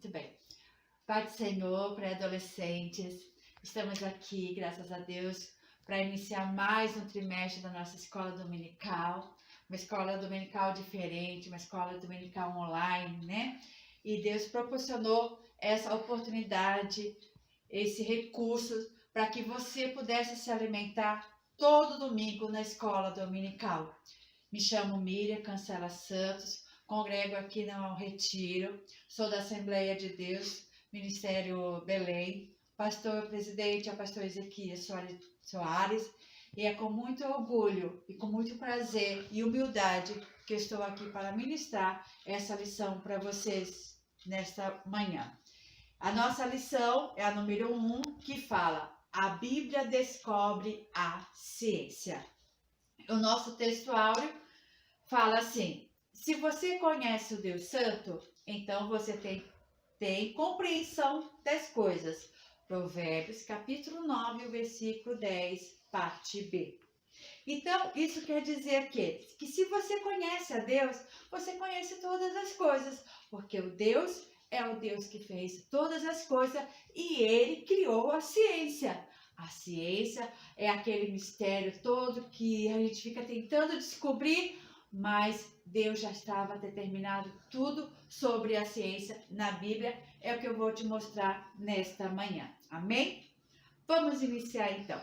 Muito bem. Pai do Senhor, pré-adolescentes, estamos aqui, graças a Deus, para iniciar mais um trimestre da nossa escola dominical, uma escola dominical diferente, uma escola dominical online, né? E Deus proporcionou essa oportunidade, esse recurso, para que você pudesse se alimentar todo domingo na escola dominical. Me chamo Miriam Cancela Santos, congrego aqui no Retiro, sou da Assembleia de Deus, Ministério Belém, pastor-presidente é o pastor Ezequias Soares, e é com muito orgulho e com muito prazer e humildade que eu estou aqui para ministrar essa lição para vocês nesta manhã. A nossa lição é a número 1, que fala: a Bíblia descobre a ciência. O nosso textuário fala assim: se você conhece o Deus Santo, então você tem compreensão das coisas. Provérbios, capítulo 9, versículo 10, parte B. Então, isso quer dizer que se você conhece a Deus, você conhece todas as coisas, porque o Deus é o Deus que fez todas as coisas e Ele criou a ciência. A ciência é aquele mistério todo que a gente fica tentando descobrir, mas Deus já estava determinado tudo sobre a ciência na Bíblia. É o que eu vou te mostrar nesta manhã. Amém? Vamos iniciar então.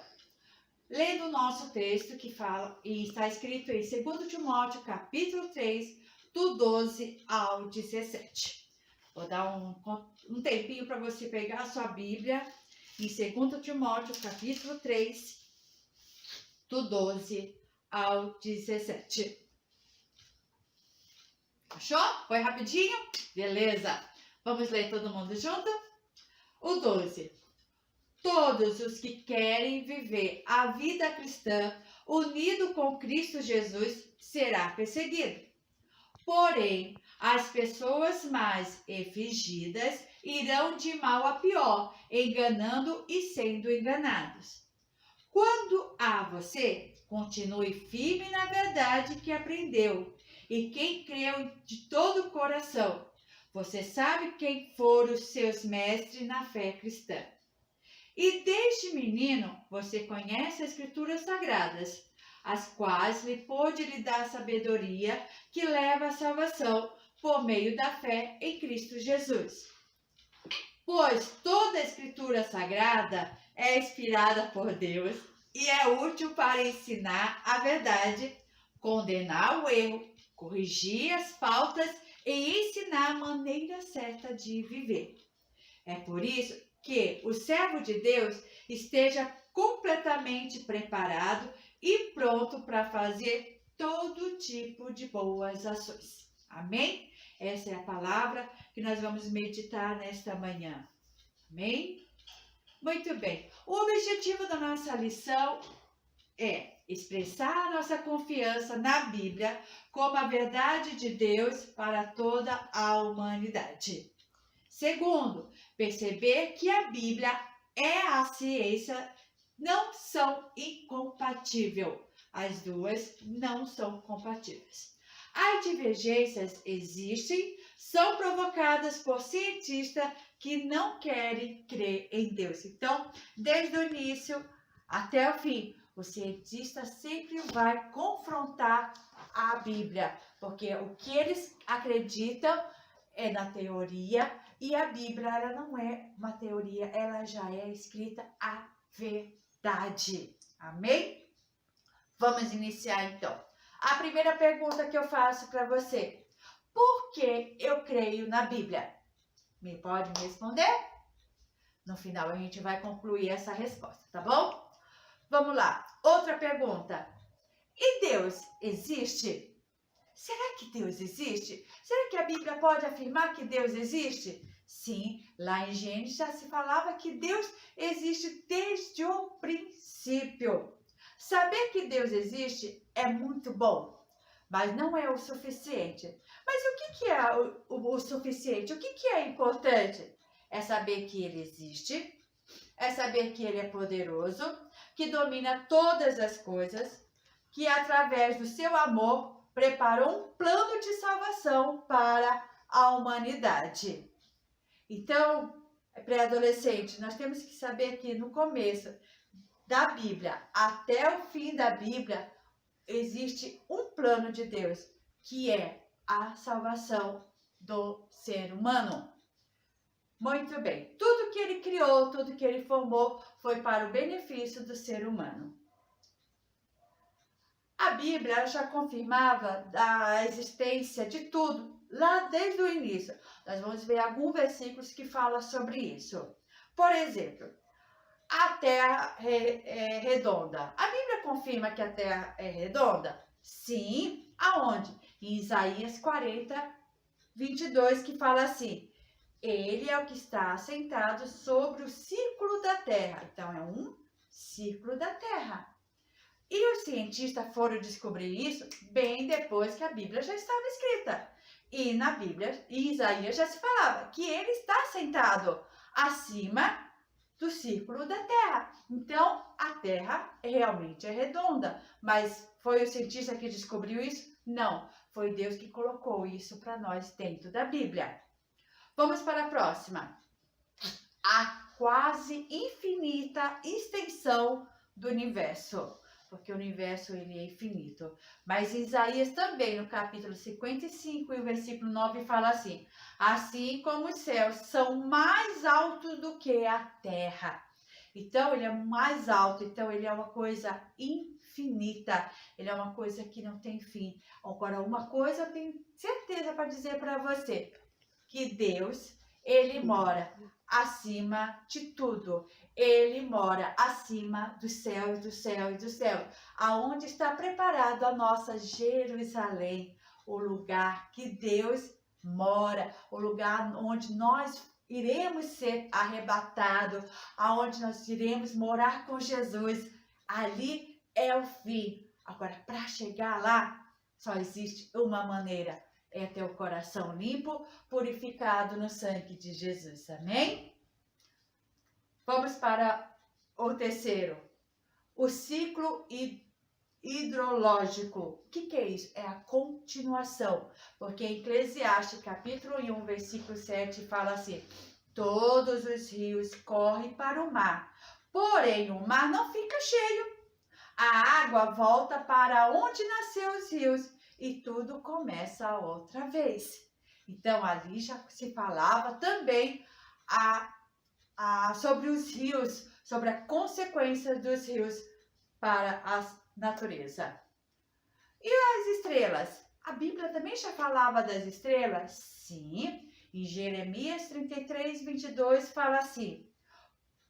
Lendo o nosso texto que fala, e está escrito em 2 Timóteo, capítulo 3, do 12 ao 17. Vou dar um tempinho para você pegar a sua Bíblia, em 2 Timóteo, capítulo 3, do 12 ao 17. Achou? Foi rapidinho? Beleza. Vamos ler todo mundo junto? O 12. Todos os que querem viver a vida cristã unido com Cristo Jesus será perseguido. Porém, as pessoas mais fingidas irão de mal a pior, enganando e sendo enganados. Quando a você, continue firme na verdade que aprendeu, e quem creu de todo o coração. Você sabe quem foram os seus mestres na fé cristã. E desde menino você conhece as Escrituras Sagradas, as quais lhe pôde lhe dar sabedoria que leva à salvação por meio da fé em Cristo Jesus. Pois toda a Escritura Sagrada é inspirada por Deus e é útil para ensinar a verdade, condenar o erro, corrigir as faltas e ensinar a maneira certa de viver. É por isso que o servo de Deus esteja completamente preparado e pronto para fazer todo tipo de boas ações. Amém? Essa é a palavra que nós vamos meditar nesta manhã. Amém? Muito bem. O objetivo da nossa lição é expressar a nossa confiança na Bíblia como a verdade de Deus para toda a humanidade. Segundo, perceber que a Bíblia e a ciência não são incompatíveis. As duas não são compatíveis. As divergências existem, são provocadas por cientistas que não querem crer em Deus. Então, desde o início até o fim, o cientista sempre vai confrontar a Bíblia, porque o que eles acreditam é na teoria, e a Bíblia, ela não é uma teoria, ela já é escrita a verdade. Amém? Vamos iniciar então. A primeira pergunta que eu faço para você: por que eu creio na Bíblia? Me pode me responder? No final a gente vai concluir essa resposta, tá bom? Vamos lá. Outra pergunta: e Deus existe? Será que Deus existe? Será que a Bíblia pode afirmar que Deus existe? Sim, lá em Gênesis já se falava que Deus existe desde o princípio. Saber que Deus existe é muito bom, mas não é o suficiente. Mas o que é o suficiente? O que é importante? É saber que Ele existe, é saber que Ele é poderoso, que domina todas as coisas, que através do seu amor preparou um plano de salvação para a humanidade. Então, pré-adolescente, nós temos que saber que no começo da Bíblia até o fim da Bíblia existe um plano de Deus, que é a salvação do ser humano. Muito bem, tudo que ele criou, tudo que ele formou foi para o benefício do ser humano. A Bíblia já confirmava a existência de tudo, lá desde o início. Nós vamos ver alguns versículos que falam sobre isso. Por exemplo, a Terra é redonda. A Bíblia confirma que a Terra é redonda? Sim. Aonde? Em Isaías 40, 22, que fala assim: Ele é o que está assentado sobre o círculo da Terra. Então, é um círculo da Terra. E os cientistas foram descobrir isso bem depois que a Bíblia já estava escrita. E na Bíblia, em Isaías já se falava que ele está sentado acima do círculo da Terra. Então, a Terra realmente é redonda. Mas foi o cientista que descobriu isso? Não. Foi Deus que colocou isso para nós dentro da Bíblia. Vamos para a próxima. A quase infinita extensão do universo. Porque o universo ele é infinito. Mas Isaías também, no capítulo 55 e o versículo 9, fala assim: Assim como os céus são mais altos do que a terra. Então, ele é mais alto, então ele é uma coisa infinita. Ele é uma coisa que não tem fim. Agora, uma coisa eu tenho certeza para dizer para você, que Deus, ele mora acima de tudo. Ele mora acima do céu e do céu e do céu. Aonde está preparado a nossa Jerusalém, o lugar que Deus mora, o lugar onde nós iremos ser arrebatados, aonde nós iremos morar com Jesus. Ali é o fim. Agora, para chegar lá, só existe uma maneira: é ter o coração limpo, purificado no sangue de Jesus. Amém? Vamos para o terceiro. O ciclo hidrológico. O que é isso? É a continuação. Porque em Eclesiastes, capítulo 1, versículo 7, fala assim: Todos os rios correm para o mar, porém o mar não fica cheio. A água volta para onde nasceu os rios e tudo começa outra vez. Então, ali já se falava também sobre os rios, sobre a consequência dos rios para a natureza. E as estrelas? A Bíblia também já falava das estrelas? Sim. Em Jeremias 33, 22 fala assim: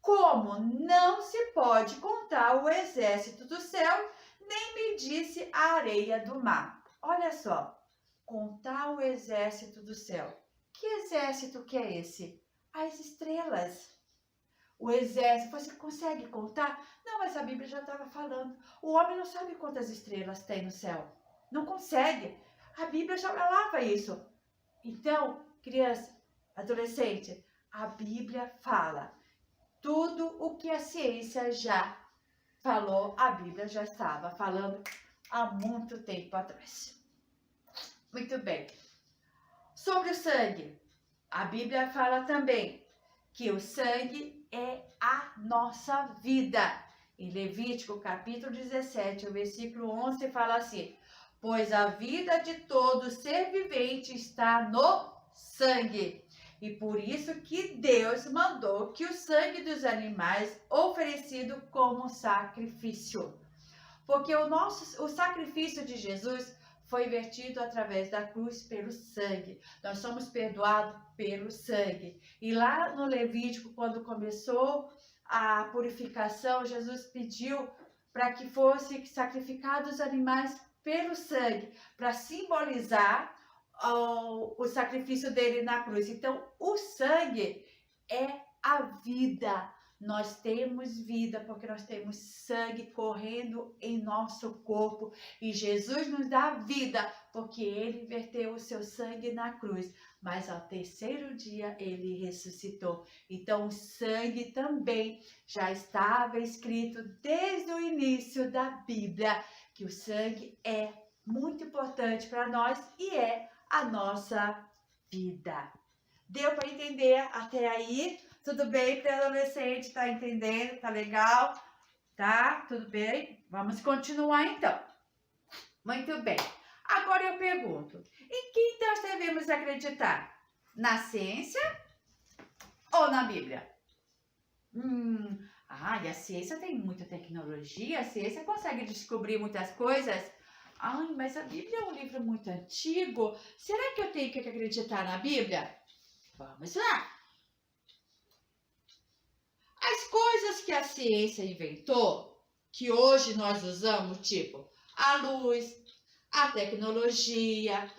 Como não se pode contar o exército do céu, nem medir-se a areia do mar. Olha só, contar o exército do céu. Que exército que é esse? As estrelas. O exército, você consegue contar? Não, mas a Bíblia já estava falando. O homem não sabe quantas estrelas tem no céu. Não consegue. A Bíblia já falava isso. Então, criança, adolescente, a Bíblia fala. Tudo o que a ciência já falou, a Bíblia já estava falando há muito tempo atrás. Muito bem. Sobre o sangue, a Bíblia fala também que o sangue é a nossa vida. Em Levítico, capítulo 17, o versículo 11, fala assim: Pois a vida de todo ser vivente está no sangue. E por isso que Deus mandou que o sangue dos animais oferecido como sacrifício. Porque o sacrifício de Jesus foi vertido através da cruz pelo sangue. Nós somos perdoados pelo sangue. E lá no Levítico, quando começou a purificação, Jesus pediu para que fossem sacrificados os animais pelo sangue, para simbolizar o sacrifício dele na cruz. Então, o sangue é a vida. Nós temos vida porque nós temos sangue correndo em nosso corpo. E Jesus nos dá vida porque ele verteu o seu sangue na cruz. Mas ao terceiro dia ele ressuscitou. Então o sangue também já estava escrito desde o início da Bíblia, que o sangue é muito importante para nós e é a nossa vida. Deu para entender até aí? Tudo bem, pré-adolescente? Tá entendendo? Tá legal? Tá? Tudo bem? Vamos continuar então. Muito bem. Agora eu pergunto, em quem nós devemos acreditar? Na ciência ou na Bíblia? E a ciência tem muita tecnologia, a ciência consegue descobrir muitas coisas. Ai, mas a Bíblia é um livro muito antigo. Será que eu tenho que acreditar na Bíblia? Vamos lá. As coisas que a ciência inventou, que hoje nós usamos, tipo a luz, a tecnologia,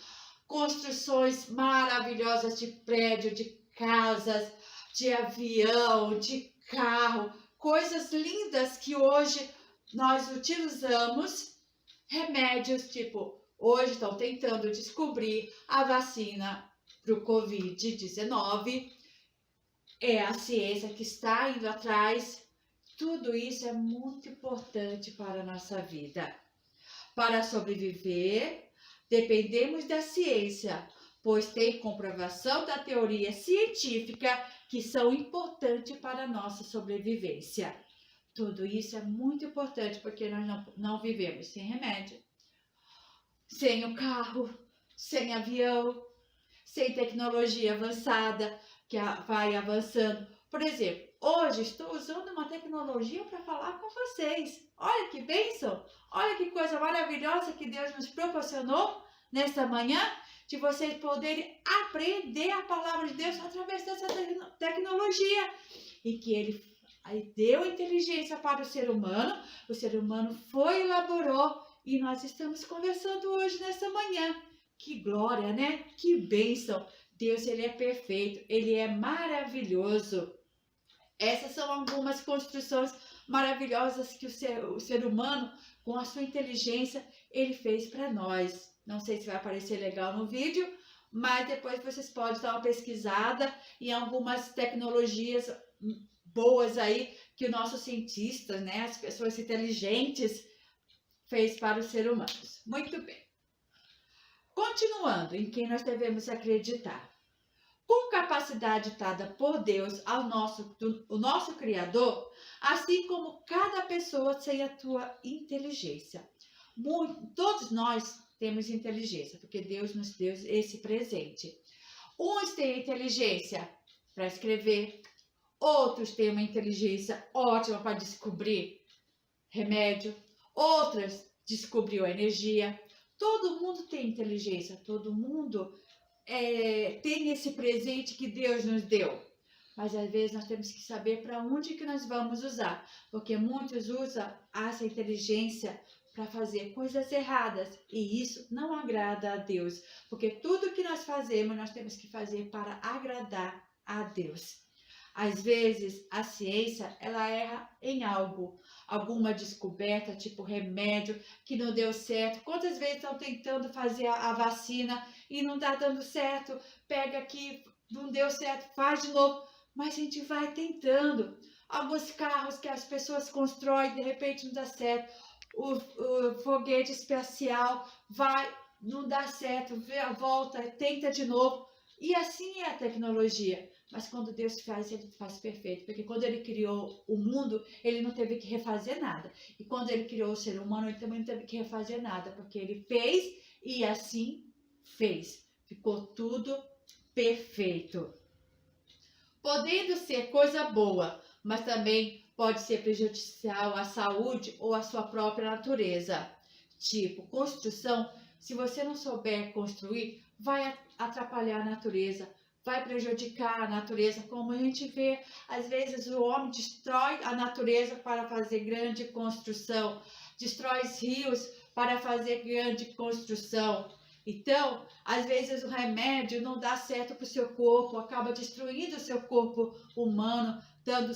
construções maravilhosas de prédio, de casas, de avião, de carro, coisas lindas que hoje nós utilizamos, remédios, tipo, hoje estão tentando descobrir a vacina para o Covid-19, é a ciência que está indo atrás. Tudo isso é muito importante para a nossa vida. Para sobreviver, dependemos da ciência, pois tem comprovação da teoria científica que são importantes para a nossa sobrevivência. Tudo isso é muito importante porque nós não vivemos sem remédio, sem o carro, sem avião, sem tecnologia avançada que vai avançando. Por exemplo, hoje estou usando uma tecnologia para falar com vocês. Olha que bênção! Olha que coisa maravilhosa que Deus nos proporcionou nesta manhã, de vocês poderem aprender a palavra de Deus através dessa tecnologia. E que Ele deu inteligência para o ser humano foi e elaborou, e nós estamos conversando hoje nessa manhã. Que glória, né? Que bênção! Deus, Ele é perfeito, Ele é maravilhoso. Essas são algumas construções maravilhosas que o ser humano, com a sua inteligência, ele fez para nós. Não sei se vai aparecer legal no vídeo, mas depois vocês podem dar uma pesquisada em algumas tecnologias boas aí que os nossos cientistas, né, as pessoas inteligentes, fez para os seres humanos. Muito bem. Continuando, em quem nós devemos acreditar. Com capacidade dada por Deus o nosso Criador, assim como cada pessoa tem a sua inteligência. Todos nós temos inteligência, porque Deus nos deu esse presente. Uns têm inteligência para escrever, outros têm uma inteligência ótima para descobrir remédio, outras descobriu a energia. Todo mundo tem inteligência, todo mundo tem esse presente que Deus nos deu. Mas às vezes nós temos que saber para onde que nós vamos usar, porque muitos usam essa inteligência para fazer coisas erradas, e isso não agrada a Deus, porque tudo que nós fazemos, nós temos que fazer para agradar a Deus. Às vezes, a ciência, ela erra em algo, alguma descoberta, tipo remédio, que não deu certo. Quantas vezes estão tentando fazer a vacina e não está dando certo? Pega aqui, não deu certo, faz de novo. Mas a gente vai tentando. Alguns carros que as pessoas constroem, de repente não dá certo. O foguete espacial vai, não dá certo, volta, tenta de novo. E assim é a tecnologia. Mas quando Deus faz, Ele faz perfeito. Porque quando Ele criou o mundo, Ele não teve que refazer nada. E quando Ele criou o ser humano, Ele também não teve que refazer nada. Porque Ele fez e assim fez. Ficou tudo perfeito. Podendo ser coisa boa, mas também pode ser prejudicial à saúde ou à sua própria natureza. Tipo, construção, se você não souber construir, vai atrapalhar a natureza, vai prejudicar a natureza, como a gente vê, às vezes o homem destrói a natureza para fazer grande construção, destrói os rios para fazer grande construção. Então, às vezes o remédio não dá certo para o seu corpo, acaba destruindo o seu corpo humano, dando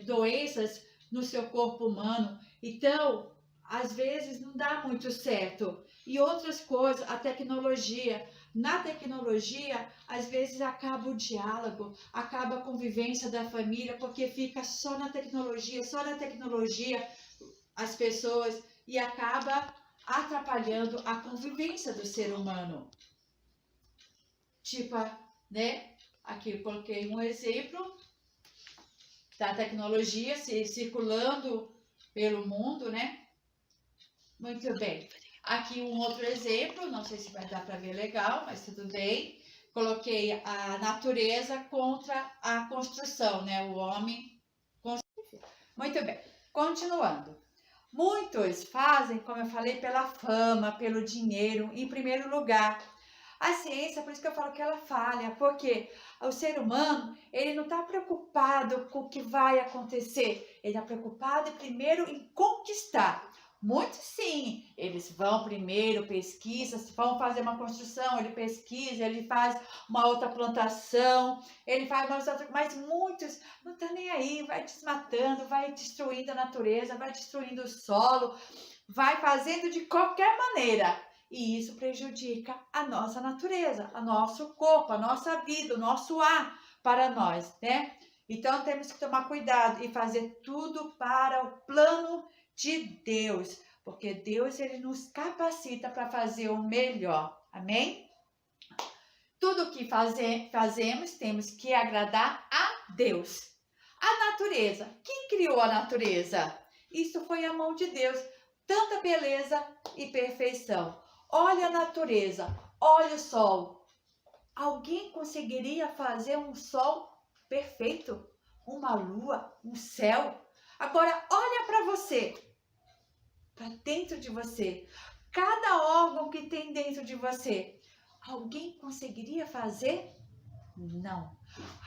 doenças no seu corpo humano. Então, às vezes não dá muito certo. E outras coisas, a tecnologia. Na tecnologia, às vezes acaba o diálogo, acaba a convivência da família, porque fica só na tecnologia as pessoas, e acaba atrapalhando a convivência do ser humano. Tipo, né? Aqui eu coloquei um exemplo da tecnologia circulando pelo mundo, né? Muito bem. Aqui um outro exemplo, não sei se vai dar para ver legal, mas tudo bem. Coloquei a natureza contra a construção, né? O homem. Muito bem. Continuando. Muitos fazem, como eu falei, pela fama, pelo dinheiro, em primeiro lugar. A ciência, por isso que eu falo que ela falha, porque o ser humano, ele não está preocupado com o que vai acontecer, ele está preocupado primeiro em conquistar. Muitos sim, eles vão primeiro, pesquisam, se vão fazer uma construção, ele pesquisa, ele faz uma outra plantação, ele faz umas outras, mas muitos não estão nem aí, vai desmatando, vai destruindo a natureza, vai destruindo o solo, vai fazendo de qualquer maneira. E isso prejudica a nossa natureza, o nosso corpo, a nossa vida, o nosso ar para nós, né? Então temos que tomar cuidado e fazer tudo para o plano de Deus, porque Deus ele nos capacita para fazer o melhor. Amém? Tudo que fazemos temos que agradar a Deus. A natureza, quem criou a natureza? Isso foi a mão de Deus, tanta beleza e perfeição. Olha a natureza, olha o sol. Alguém conseguiria fazer um sol perfeito? Uma lua, um céu? Agora, olha para você, para dentro de você. Cada órgão que tem dentro de você, alguém conseguiria fazer? Não.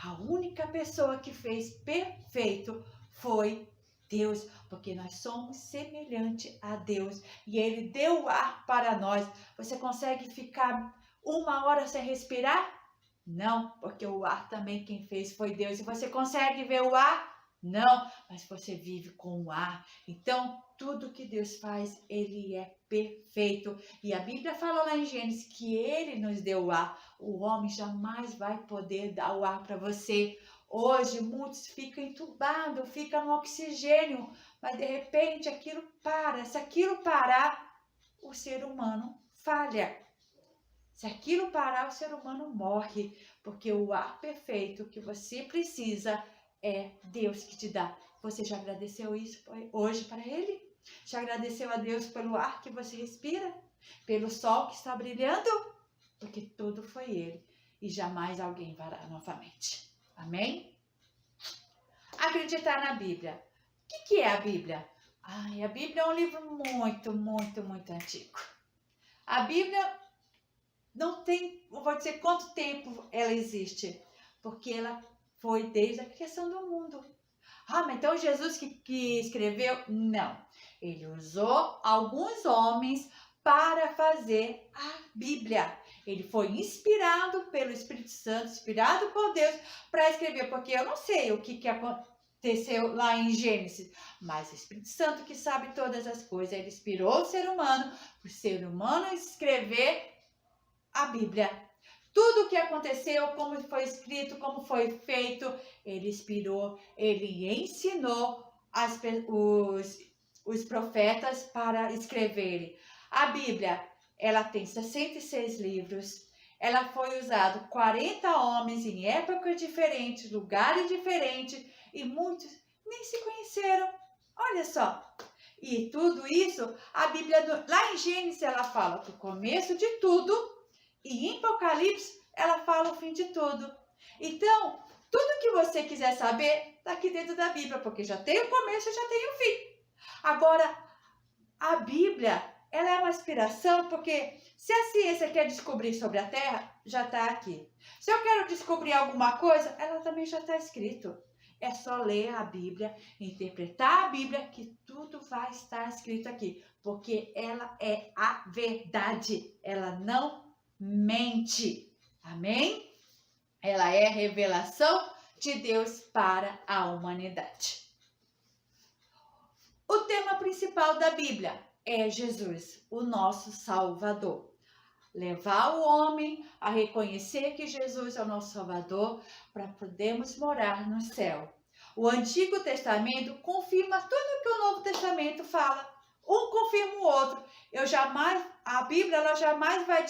A única pessoa que fez perfeito foi Deus, porque nós somos semelhantes a Deus e Ele deu ar para nós. Você consegue ficar 1 hora sem respirar? Não, porque o ar também quem fez foi Deus. E você consegue ver o ar? Não, mas você vive com o ar. Então, tudo que Deus faz, Ele é perfeito. E a Bíblia fala lá em Gênesis que Ele nos deu o ar. O homem jamais vai poder dar o ar para você. Hoje, muitos ficam entubados, ficam no oxigênio, mas de repente aquilo para. Se aquilo parar, o ser humano falha. Se aquilo parar, o ser humano morre, porque o ar perfeito que você precisa é Deus que te dá. Você já agradeceu isso hoje para Ele? Já agradeceu a Deus pelo ar que você respira? Pelo sol que está brilhando? Porque tudo foi Ele e jamais alguém fará novamente. Amém? Acreditar na Bíblia. O que é a Bíblia? A Bíblia é um livro muito, muito, muito antigo. A Bíblia não tem, vou dizer quanto tempo ela existe, porque ela foi desde a criação do mundo. Mas então Jesus que escreveu? Não. Ele usou alguns homens para fazer a Bíblia. Ele foi inspirado pelo Espírito Santo, inspirado por Deus para escrever, porque eu não sei o que aconteceu lá em Gênesis, mas o Espírito Santo que sabe todas as coisas, ele inspirou o ser humano, para o ser humano escrever a Bíblia. Tudo o que aconteceu, como foi escrito, como foi feito, ele inspirou, ele ensinou os profetas para escreverem. A Bíblia, ela tem 66 livros, ela foi usada 40 homens em épocas diferentes, lugares diferentes, e muitos nem se conheceram. Olha só. E tudo isso, a Bíblia, lá em Gênesis, ela fala do começo de tudo, e em Apocalipse, ela fala o fim de tudo. Então, tudo que você quiser saber, está aqui dentro da Bíblia, porque já tem o começo e já tem o fim. Agora, a Bíblia, ela é uma inspiração, porque se a ciência quer descobrir sobre a Terra, já está aqui. Se eu quero descobrir alguma coisa, ela também já está escrito. É só ler a Bíblia, interpretar a Bíblia, que tudo vai estar escrito aqui. Porque ela é a verdade. Ela não mente. Amém? Ela é a revelação de Deus para a humanidade. O tema principal da Bíblia é Jesus, o nosso Salvador. Levar o homem a reconhecer que Jesus é o nosso Salvador para podermos morar no céu. O Antigo Testamento confirma tudo que o Novo Testamento fala. um confirma o outro. A Bíblia ela jamais vai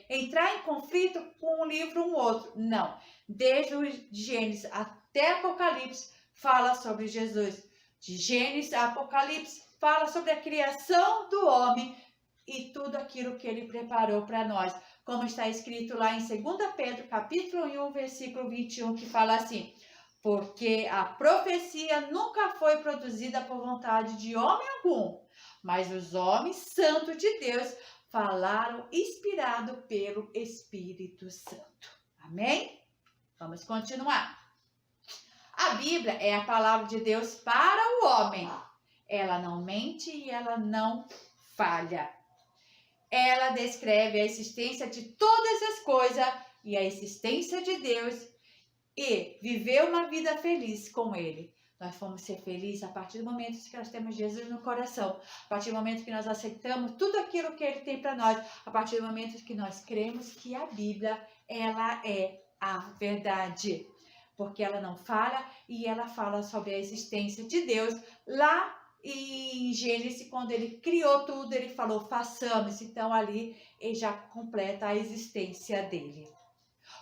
entrar em conflito com um livro ou um outro. Não. Desde o Gênesis até Apocalipse fala sobre Jesus. De Gênesis a Apocalipse fala sobre a criação do homem e tudo aquilo que ele preparou para nós. Como está escrito lá em 2 Pedro, capítulo 1, versículo 21, que fala assim: porque a profecia nunca foi produzida por vontade de homem algum, mas os homens santos de Deus falaram inspirado pelo Espírito Santo. Amém? Vamos continuar. A Bíblia é a palavra de Deus para o homem. Ela não mente e ela não falha. Ela descreve a existência de todas as coisas e a existência de Deus e viver uma vida feliz com Ele. Nós vamos ser felizes a partir do momento que nós temos Jesus no coração, a partir do momento que nós aceitamos tudo aquilo que Ele tem para nós, a partir do momento que nós cremos que a Bíblia, ela é a verdade, porque ela não falha e ela fala sobre a existência de Deus. Lá em Gênesis, quando Ele criou tudo, Ele falou, façamos, então ali Ele já completa a existência dEle.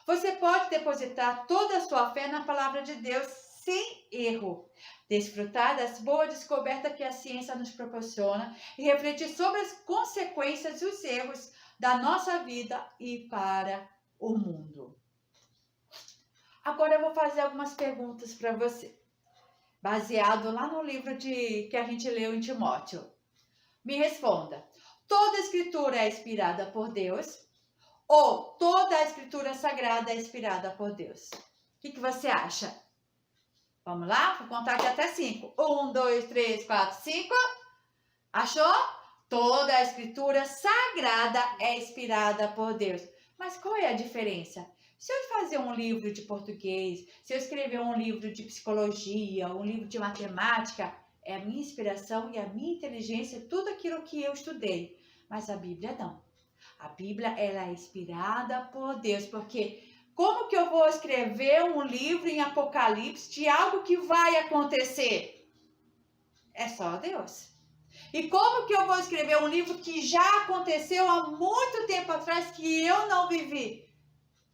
Você pode depositar toda a sua fé na palavra de Deus sem erro, desfrutar das boas descobertas que a ciência nos proporciona e refletir sobre as consequências e os erros da nossa vida e para o mundo. Agora eu vou fazer algumas perguntas para você, baseado lá no livro que a gente leu em Timóteo. Me responda, toda a escritura é inspirada por Deus? Ou toda a escritura sagrada é inspirada por Deus? O que você acha? Vamos lá? Vou contar aqui até 5. 1, 2, 3, 4, 5. Achou? Toda a escritura sagrada é inspirada por Deus. Mas qual é a diferença? Se eu fazer um livro de português, se eu escrever um livro de psicologia, um livro de matemática, é a minha inspiração e a minha inteligência, tudo aquilo que eu estudei. Mas a Bíblia não. A Bíblia, ela é inspirada por Deus, porque como que eu vou escrever um livro em Apocalipse de algo que vai acontecer? É só Deus. E como que eu vou escrever um livro que já aconteceu há muito tempo atrás, que eu não vivi?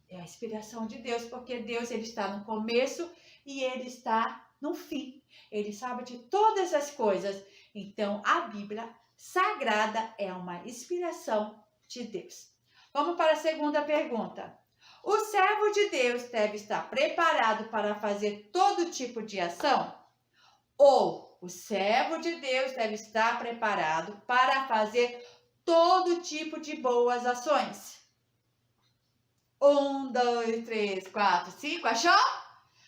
É a inspiração de Deus, porque Deus, ele está no começo e ele está no fim. Ele sabe de todas as coisas. Então, a Bíblia sagrada é uma inspiração de Deus. Vamos para a segunda pergunta. O servo de Deus deve estar preparado para fazer todo tipo de ação? Ou o servo de Deus deve estar preparado para fazer todo tipo de boas ações? 1, 2, 3, 4, 5. Achou?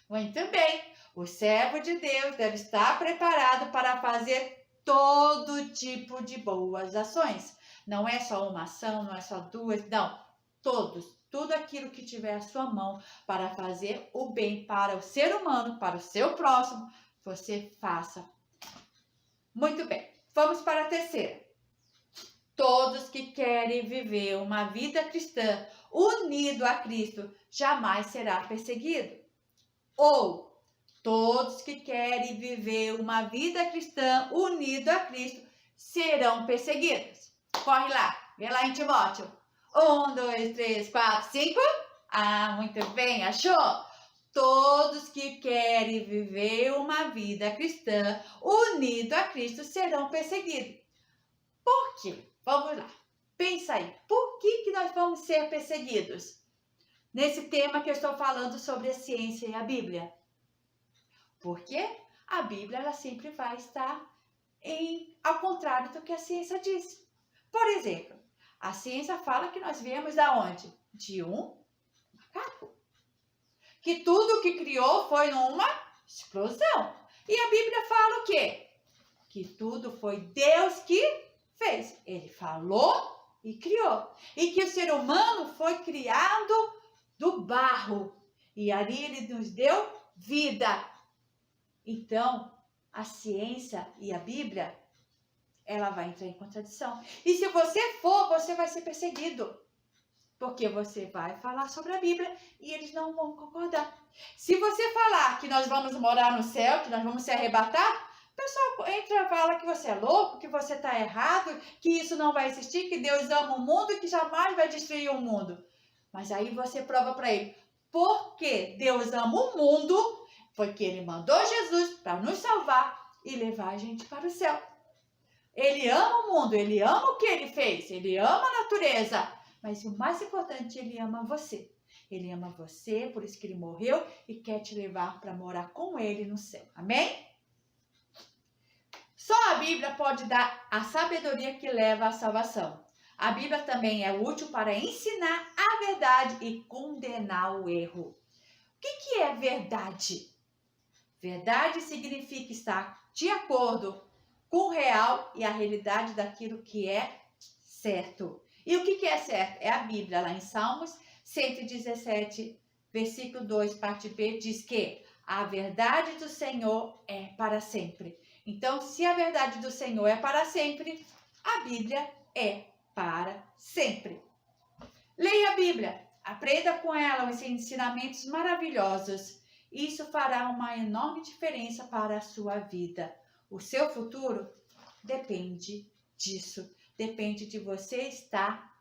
Muito bem. O servo de Deus deve estar preparado para fazer todo tipo de boas ações. Não é só uma ação, não é só duas, não. Tudo aquilo que tiver à sua mão para fazer o bem para o ser humano, para o seu próximo, você faça. Muito bem, vamos para a terceira. Todos que querem viver uma vida cristã unido a Cristo jamais será perseguido. Ou todos que querem viver uma vida cristã unido a Cristo serão perseguidos. Corre lá, vê lá em Timóteo. 1, 2, 3, 4, 5. Ah, muito bem, achou? Todos que querem viver uma vida cristã unido a Cristo serão perseguidos. Por quê? Vamos lá. Pensa aí. Por que nós vamos ser perseguidos? Nesse tema que eu estou falando sobre a ciência e a Bíblia. Porque a Bíblia ela sempre vai estar ao contrário do que a ciência diz. Por exemplo, a ciência fala que nós viemos da onde? De um macaco. Que tudo que criou foi numa explosão. E a Bíblia fala o quê? Que tudo foi Deus que fez. Ele falou e criou. E que o ser humano foi criado do barro. E ali ele nos deu vida. Então, a ciência e a Bíblia, ela vai entrar em contradição. E se você for, você vai ser perseguido. Porque você vai falar sobre a Bíblia e eles não vão concordar. Se você falar que nós vamos morar no céu, que nós vamos se arrebatar, O pessoal entra e fala que você é louco, que você está errado, que isso não vai existir, que Deus ama o mundo e que jamais vai destruir o mundo. Mas aí você prova para ele, porque Deus ama o mundo, foi que ele mandou Jesus para nos salvar e levar a gente para o céu. Ele ama o mundo, ele ama o que ele fez, ele ama a natureza, mas o mais importante, ele ama você. Ele ama você, por isso que ele morreu e quer te levar para morar com ele no céu. Amém? Só a Bíblia pode dar a sabedoria que leva à salvação. A Bíblia também é útil para ensinar a verdade e condenar o erro. O que é verdade? Verdade significa estar de acordo com o real e a realidade daquilo que é certo. E o que é certo? É a Bíblia, lá em Salmos 117, versículo 2, parte B, diz que a verdade do Senhor é para sempre. Então, se a verdade do Senhor é para sempre, a Bíblia é para sempre. Leia a Bíblia, aprenda com ela os ensinamentos maravilhosos. Isso fará uma enorme diferença para a sua vida. O seu futuro depende disso. Depende de você estar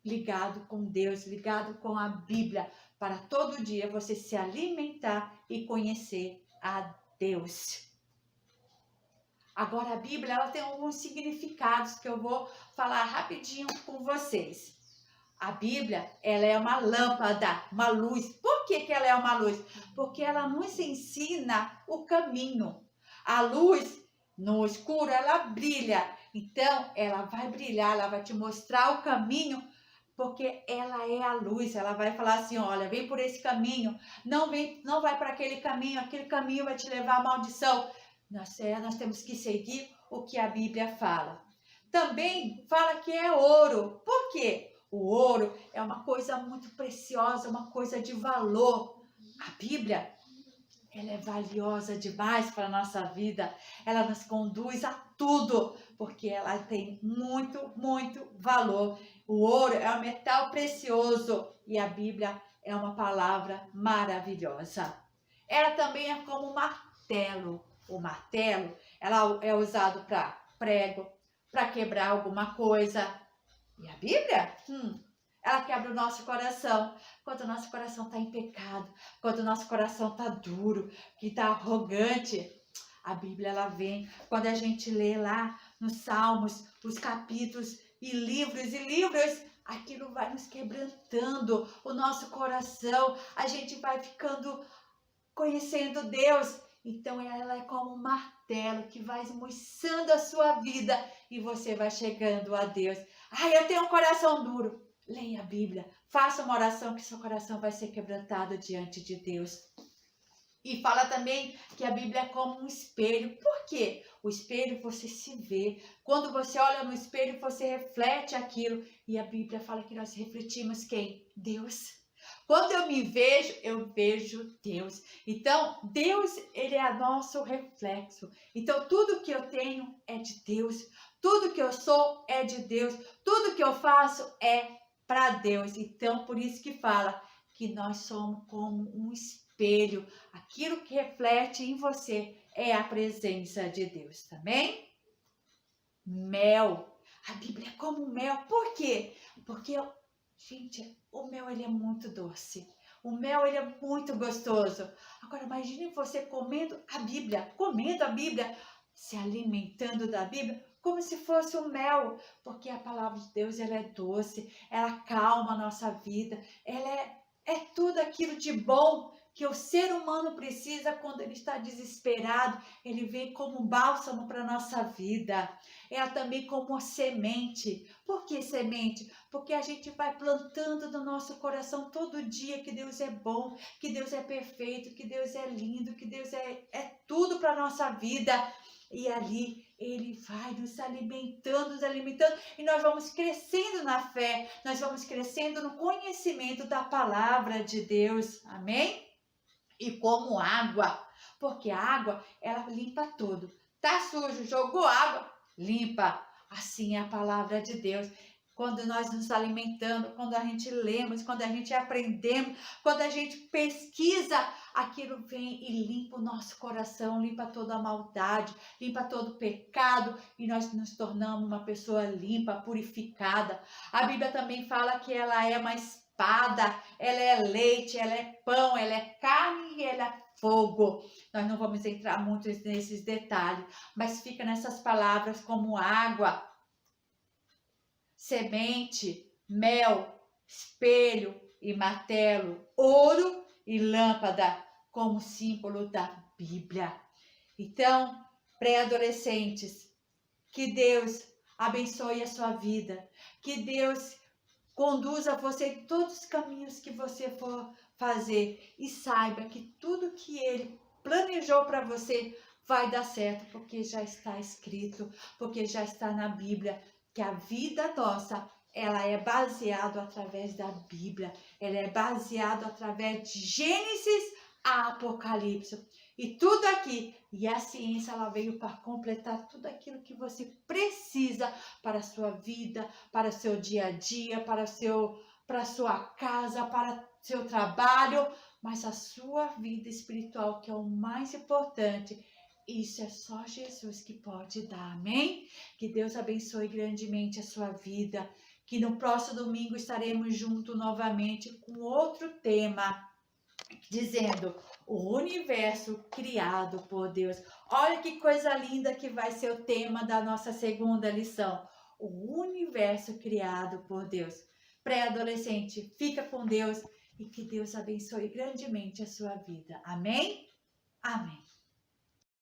ligado com Deus, ligado com a Bíblia, para todo dia você se alimentar e conhecer a Deus. Agora a Bíblia ela tem alguns significados que eu vou falar rapidinho com vocês. A Bíblia, ela é uma lâmpada, uma luz. Por que ela é uma luz? Porque ela nos ensina o caminho. A luz, no escuro, ela brilha. Então, ela vai brilhar, ela vai te mostrar o caminho, porque ela é a luz. Ela vai falar assim, olha, vem por esse caminho. Não vai para aquele caminho vai te levar à maldição. Nós temos que seguir o que a Bíblia fala. Também fala que é ouro. Por quê? O ouro é uma coisa muito preciosa, uma coisa de valor. A Bíblia, ela é valiosa demais para a nossa vida. Ela nos conduz a tudo, porque ela tem muito, muito valor. O ouro é um metal precioso e a Bíblia é uma palavra maravilhosa. Ela também é como um martelo. O martelo, ela é usado para prego, para quebrar alguma coisa. E a Bíblia, ela quebra o nosso coração. Quando o nosso coração está em pecado, quando o nosso coração está duro, que está arrogante, a Bíblia ela vem. Quando a gente lê lá nos Salmos, os capítulos e livros, aquilo vai nos quebrantando o nosso coração. A gente vai ficando conhecendo Deus. Então ela é como um martelo que vai esmiuçando a sua vida e você vai chegando a Deus. Eu tenho um coração duro. Leia a Bíblia, faça uma oração que seu coração vai ser quebrantado diante de Deus. E fala também que a Bíblia é como um espelho. Por quê? O espelho você se vê. Quando você olha no espelho, você reflete aquilo. E a Bíblia fala que nós refletimos quem? Deus. Quando eu me vejo, eu vejo Deus. Então, Deus, ele é nosso reflexo. Então, tudo que eu tenho é de Deus. Tudo que eu sou é de Deus. Tudo que eu faço é para Deus. Então, por isso que fala que nós somos como um espelho. Aquilo que reflete em você é a presença de Deus, também. Mel. A Bíblia é como mel. Por quê? Porque gente, o mel ele é muito doce. O mel ele é muito gostoso. Agora imagine você comendo a Bíblia, se alimentando da Bíblia como se fosse um mel, porque a palavra de Deus ela é doce, ela acalma a nossa vida, ela é tudo aquilo de bom que o ser humano precisa quando ele está desesperado. Ele vem como um bálsamo para a nossa vida. Ela também como uma semente. Por que semente? Porque a gente vai plantando no nosso coração todo dia que Deus é bom, que Deus é perfeito, que Deus é lindo, que Deus é tudo para a nossa vida. E ali ele vai nos alimentando, e nós vamos crescendo na fé, nós vamos crescendo no conhecimento da palavra de Deus. Amém? E como água, porque a água, ela limpa tudo. Tá sujo, jogou água, limpa. Assim é a palavra de Deus. quando nós nos alimentamos, quando a gente lemos, quando a gente aprendemos, quando a gente pesquisa, aquilo vem e limpa o nosso coração, limpa toda a maldade, limpa todo o pecado e nós nos tornamos uma pessoa limpa, purificada. A Bíblia também fala que ela é uma espada, ela é leite, ela é pão, ela é carne e ela é fogo. Nós não vamos entrar muito nesses detalhes, mas fica nessas palavras como água, semente, mel, espelho e martelo, ouro e lâmpada, como símbolo da Bíblia. Então, pré-adolescentes, que Deus abençoe a sua vida, que Deus conduza você em todos os caminhos que você for fazer e saiba que tudo que Ele planejou para você vai dar certo, porque já está escrito, porque já está na Bíblia, que a vida nossa, ela é baseada através da Bíblia, ela é baseada através de Gênesis a Apocalipse. E tudo aqui, e a ciência ela veio para completar tudo aquilo que você precisa para a sua vida, para o seu dia a dia, para a sua casa, para o seu trabalho, mas a sua vida espiritual, que é o mais importante. Isso é só Jesus que pode dar, amém? Que Deus abençoe grandemente a sua vida, que no próximo domingo estaremos juntos novamente com outro tema, dizendo o universo criado por Deus. Olha que coisa linda que vai ser o tema da nossa segunda lição. O universo criado por Deus. Pré-adolescente, fica com Deus e que Deus abençoe grandemente a sua vida. Amém? Amém.